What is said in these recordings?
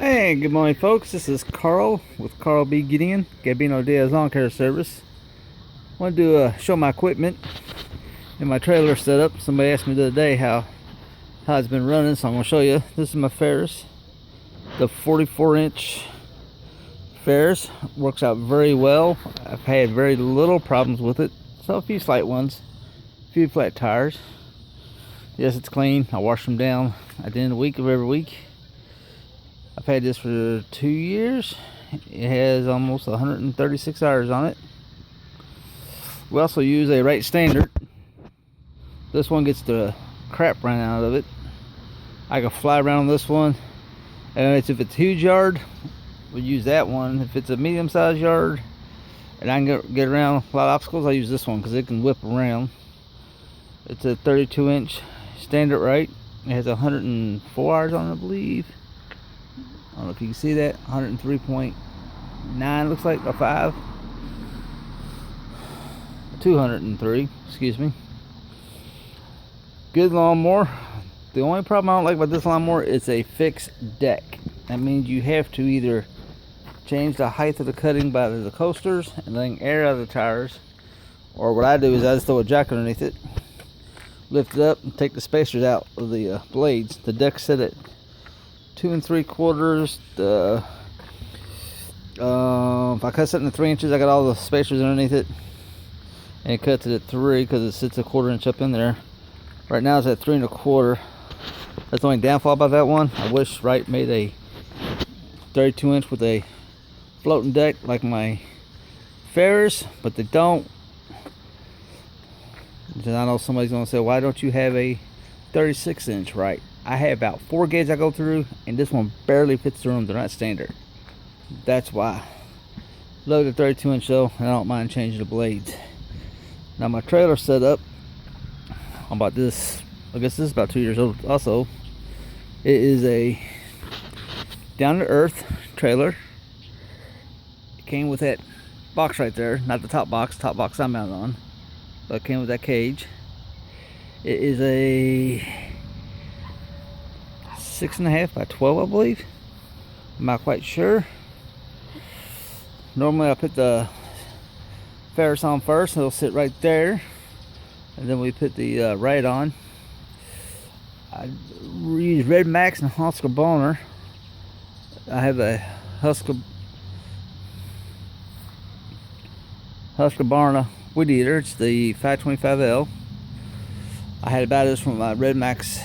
Hey, good morning, folks. This is Carl with Carl B. Gideon, Gabino Diaz Lawn Care Service. I want to show my equipment and my trailer setup. Somebody asked me the other day how it's been running, so I'm going to show you. This is my Ferris, the 44-inch Ferris. Works out very well. I've had very little problems with it. So a few slight ones, a few flat tires. Yes, it's clean. I wash them down at the end of the week of every week. I've had this for 2 years. It has almost 136 hours on it. We also use a rate standard. This one gets the crap ran out of it. I can fly around on this one, and if it's a huge yard, we use that one. If it's a medium-sized yard and I can get around a lot of obstacles, I use this one because it can whip around. It's a 32-inch standard rate. It has 104 hours on it, I believe. I don't know if you can see that. 103.9 looks like, or 5. 203, excuse me. Good lawnmower. The only problem I don't like about this lawnmower is a fixed deck. That means you have to either change the height of the cutting by the coasters and letting air out of the tires, or what I do is I just throw a jack underneath it, lift it up, and take the spacers out of the blades. The deck's set at 2 3/4. If I cut something to 3 inches, I got all the spacers underneath it, and it cuts it at 3 because it sits a 1/4 inch up in there. Right now it's at 3 1/4. That's the only downfall about that one. I wish Wright made a 32-inch with a floating deck like my Ferris, but they don't. And I know somebody's gonna say, why don't you have a 36-inch, Wright? I have about 4 gauges I go through, and this one barely fits through them. They're not standard. That's why. Love the 32-inch though, and I don't mind changing the blades. Now my trailer setup, I'm about this. I guess this is about 2 years old. Also, it is a down-to-earth trailer. It came with that box right there, not the top box. Top box I'm mounted on, but it came with that cage. It is a 6.5 by 12, I believe. I'm not quite sure. Normally I put the Ferris on first, it'll sit right there, and then we put the Wright on. I use Red Max and Husqvarna. I have a Husqvarna weed eater. It's the 525L. I had to buy this from my Red Max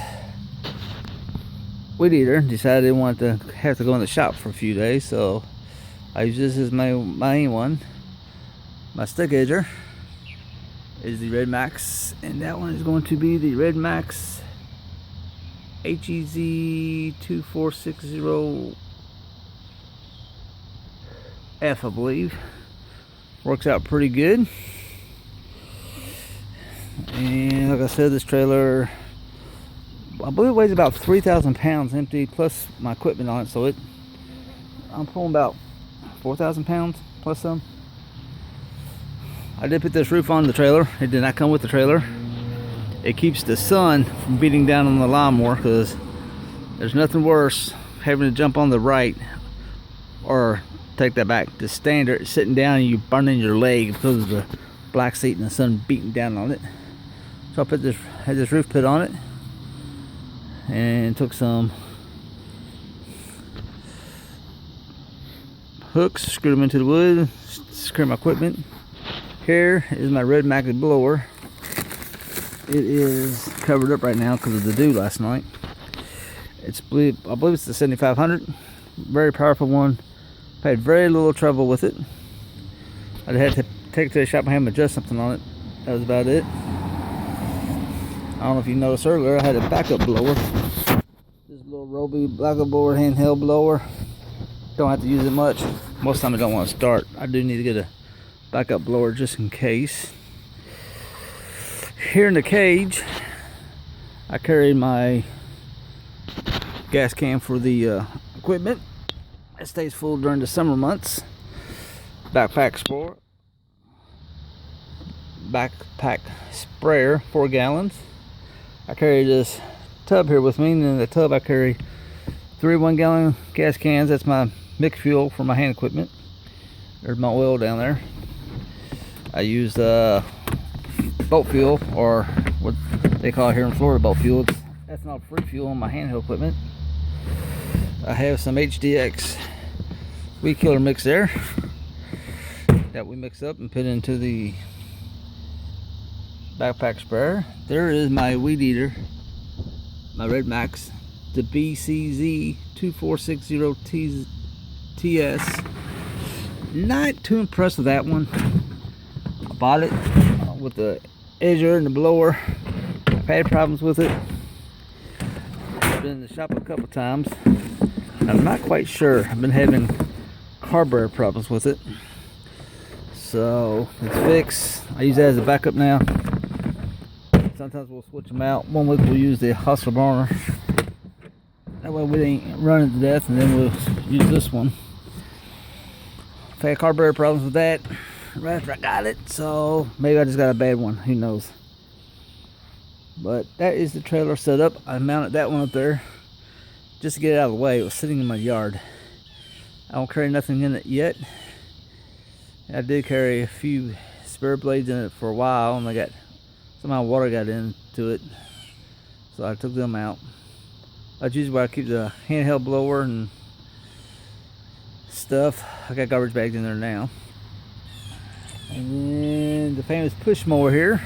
weed eater. Decided I didn't want to have to go in the shop for a few days, so I use this as my main one. My stick edger is the Red Max, and that one is going to be the Red Max HEZ 2460F, I believe. Works out pretty good. And like I said, this trailer, I believe it weighs about 3,000 pounds empty, plus my equipment on it, so I'm pulling about 4,000 pounds plus some. I did put this roof on the trailer. It did not come with the trailer. It keeps the sun from beating down on the lawnmower, because there's nothing worse having to jump on the right, or take that back, the standard, sitting down and you burning your leg because of the black seat and the sun beating down on it. So I had this roof put on it, and took some hooks, screwed them into the wood, secured my equipment. Here is my Red Max blower. It is covered up right now because of the dew last night. I believe it's the 7500. Very powerful one. I've had very little trouble with it. I had to take it to the shop and have them adjust something on it. That was about it. I don't know if you noticed earlier, I had a backup blower. This little Roby backup blower, handheld blower. Don't have to use it much. Most of the time I don't want to start. I do need to get a backup blower just in case. Here in the cage, I carry my gas can for the equipment. It stays full during the summer months. Backpack sprayer, 4 gallons. I carry this tub here with me, and in the tub I carry 3 1-gallon gas cans. That's my mixed fuel for my hand equipment. There's my oil down there. I use boat fuel, or what they call it here in Florida, boat fuel. That's not free fuel on my handheld equipment. I have some HDX weed killer mix there that we mix up and put into the backpack sprayer. There is my weed eater, my Red Max, the BCZ 2460TS. Not too impressed with that one. I bought it with the edger and the blower. I've had problems with it. I've been in the shop a couple times. I'm not quite sure. I've been having carburetor problems with it. So it's fixed. I use that as a backup now. Sometimes we'll switch them out. One week we'll use the hustler burner. That way we ain't running to death, and then we'll use this one. I've had carburetor problems with that right after I got it, so maybe I just got a bad one. Who knows? But that is the trailer set up. I mounted that one up there just to get it out of the way. It was sitting in my yard. I don't carry nothing in it yet. I did carry a few spare blades in it for a while, and somehow water got into it, so I took them out. That's usually where I keep the handheld blower and stuff. I got garbage bags in there now. And then the famous push mower here.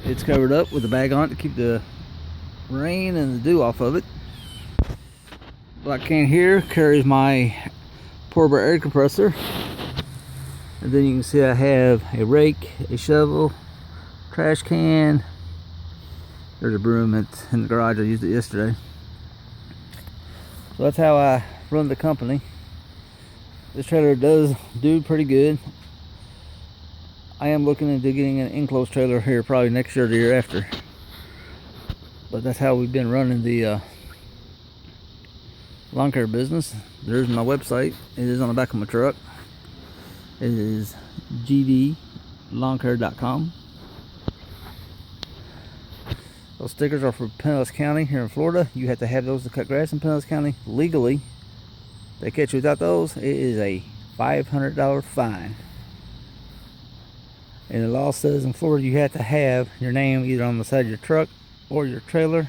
It's covered up with a bag on it to keep the rain and the dew off of it. Black can here carries my portable air compressor. And then you can see I have a rake, a shovel, trash can. There's a broom. It's in the garage. I used it yesterday. So that's how I run the company. This trailer does do pretty good. I am looking into getting an enclosed trailer here probably next year or the year after. But that's how we've been running the lawn care business. There's my website. It is on the back of my truck. It is gdlawncare.com. Those stickers are for Pinellas County here in Florida. You have to have those to cut grass in Pinellas County legally. If they catch you without those, it is a $500 fine. And the law says in Florida you have to have your name either on the side of your truck or your trailer.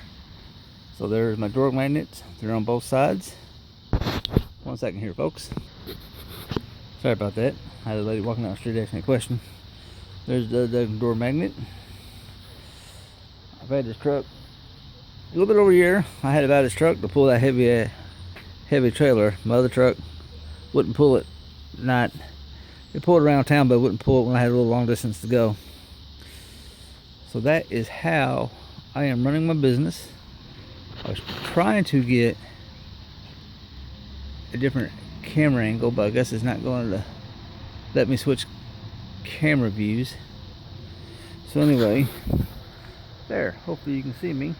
So there's my door magnets. They're on both sides. 1 second here, folks. Sorry about that. I had a lady walking down the street asking a question. There's the door magnet. I've had this truck a little bit over a year. I had to buy this truck to pull that heavy trailer. My other truck wouldn't pull it. It pulled around town, but it wouldn't pull it when I had a little long distance to go. So that is how I am running my business. I was trying to get a different camera angle, but I guess it's not going to let me switch camera views. So anyway, there, hopefully you can see me.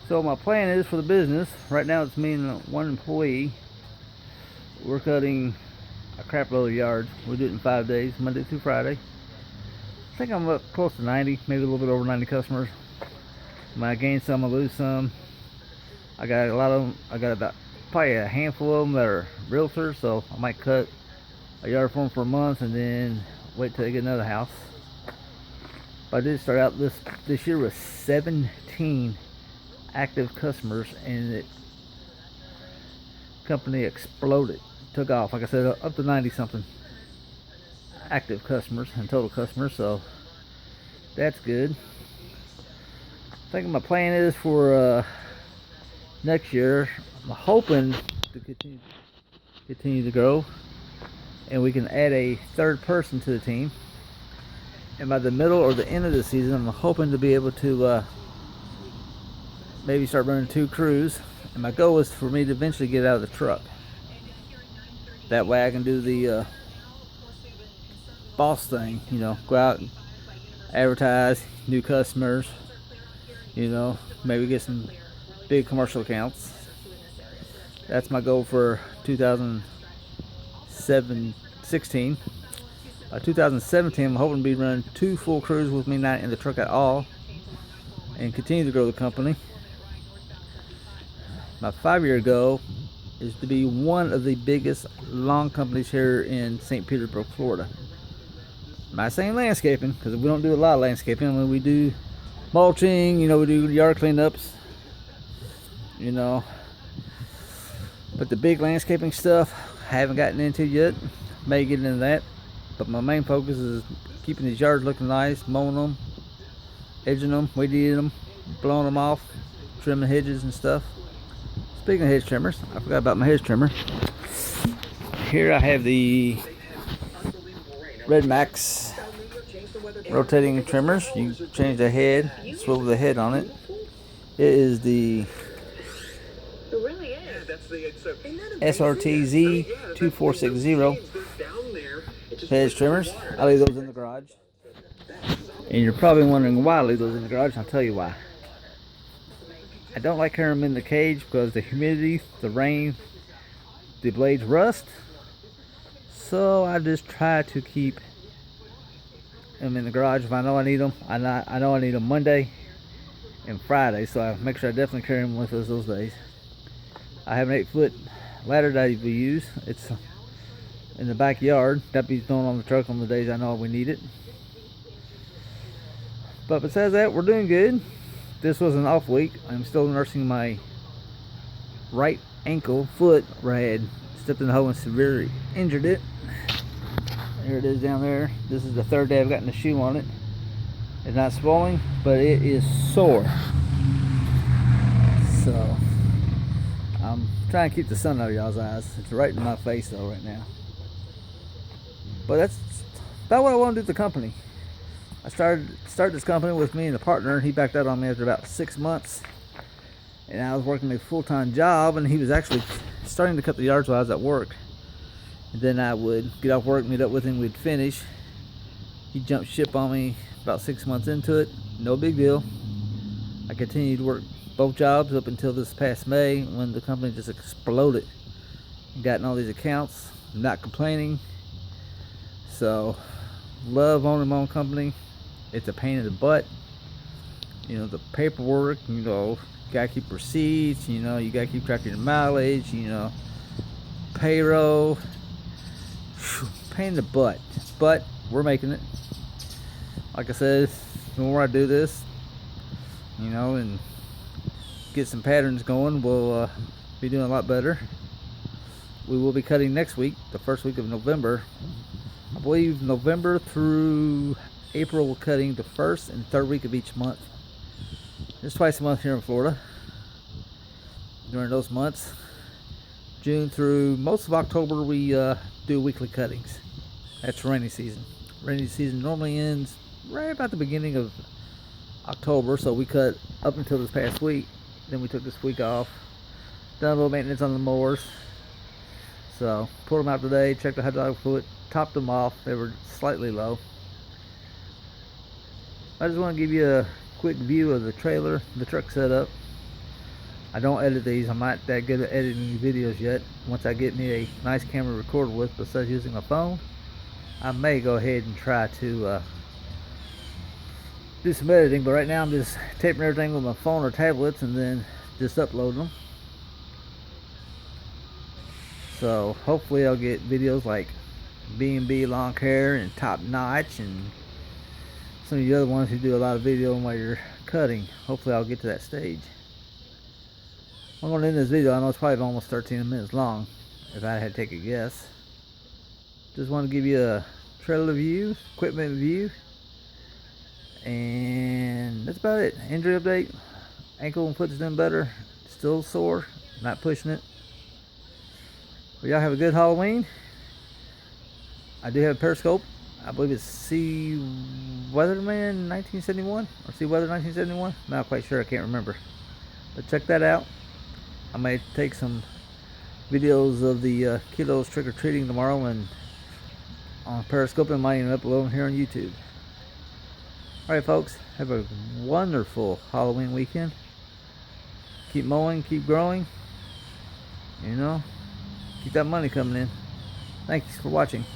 So my plan is for the business, right now it's me and 1 employee. We're cutting a crap load of yards. We do it in 5 days, Monday through Friday. I think I'm up close to 90, maybe a little bit over 90 customers. When I gain some, I lose some. I got a lot of them. I got about probably a handful of them that are realtors, so I might cut a yard for them for a month and then wait till they get another house. But I did start out this year with 17 active customers, and the company exploded, took off. Like I said, up to 90 something active customers and total customers, so that's good. I think my plan is for next year, I'm hoping to continue to grow, and we can add a 3rd person to the team. And by the middle or the end of the season, I'm hoping to be able to maybe start running 2 crews. And my goal is for me to eventually get out of the truck. That way I can do the boss thing, you know, go out and advertise, new customers, you know, maybe get some big commercial accounts. That's my goal for 2016. By 2017, I'm hoping to be running 2 full crews with me not in the truck at all, and continue to grow the company. My 5-year goal is to be one of the biggest lawn companies here in St. Petersburg, Florida. I'm not saying landscaping, because we don't do a lot of landscaping. I mean, we do mulching, we do yard cleanups, but the big landscaping stuff I haven't gotten into yet. May get into that, but my main focus is keeping these yards looking nice, mowing them, edging them, weed eating them, blowing them off, trimming hedges and stuff. Speaking of hedge trimmers, I forgot about my hedge trimmer. Here I have the Red Max rotating trimmers. You change the head, swivel the head on it. It is the SRTZ 2460 hedge trimmers. I leave those in the garage. And you're probably wondering why I leave those in the garage, and I'll tell you why. I don't like carrying them in the cage because the humidity, the rain, the blades rust. So I just try to keep them in the garage if I know I need them. I know I need them Monday and Friday, so I make sure I definitely carry them with us those days. I have an 8-foot ladder that we use. It's in the backyard. That be thrown on the truck on the days I know we need it. But besides that, we're doing good. This was an off week. I'm still nursing my right ankle foot where I had stepped in the hole and severely injured it. There it is down there. This is the 3rd day I've gotten the shoe on it. It's not swelling, but it is sore. So I'm trying to keep the sun out of y'all's eyes. It's right in my face though right now. But that's about what I want to do with the company. I started this company with me and a partner. He backed out on me after about 6 months. And I was working a full-time job, and he was actually starting to cut the yards while I was at work. And then I would get off work, meet up with him, we'd finish. He jumped ship on me about 6 months into it. No big deal. I continued to work both jobs up until this past May when the company just exploded. Gotten all these accounts, not complaining. So, love owning my own company. It's a pain in the butt. The paperwork, gotta keep receipts, you gotta keep track of your mileage, payroll. Pain in the butt. But we're making it. Like I said, the more I do this, and get some patterns going, we'll be doing a lot better. We will be cutting next week, the first week of November. I believe November through April we're cutting the 1st and 3rd week of each month. Just twice a month here in Florida. During those months, June through most of October, we do weekly cuttings. That's rainy season. Rainy season normally ends right about the beginning of October, so we cut up until this past week. Then we took this week off, done a little maintenance on the mowers. So pulled them out today, checked the hydraulic fluid, topped them off. They were slightly low. I just want to give you a quick view of the trailer, the truck setup. I don't edit these. I'm not that good at editing videos yet. Once I get me a nice camera to record with, besides using my phone, I may go ahead and try to do some editing. But right now I'm just taping everything with my phone or tablets and then just uploading them. So hopefully I'll get videos like B&B Lawn Care and Top Notch and some of the other ones who do a lot of video while you're cutting. Hopefully I'll get to that stage. I'm going to end this video. I know it's probably almost 13 minutes long if I had to take a guess. Just want to give you a trailer view, equipment view, and that's about it. Injury update. Ankle and foot's doing better. Still sore. Not pushing it. But y'all have a good Halloween. I do have a Periscope. I believe it's C Weatherman 1971 or C Weather 1971. Not quite sure. I can't remember. But check that out. I may take some videos of the kiddos trick-or-treating tomorrow and on Periscope, and might even upload them here on YouTube. Alright folks, have a wonderful Halloween weekend. Keep mowing, keep growing. Keep that money coming in. Thanks for watching.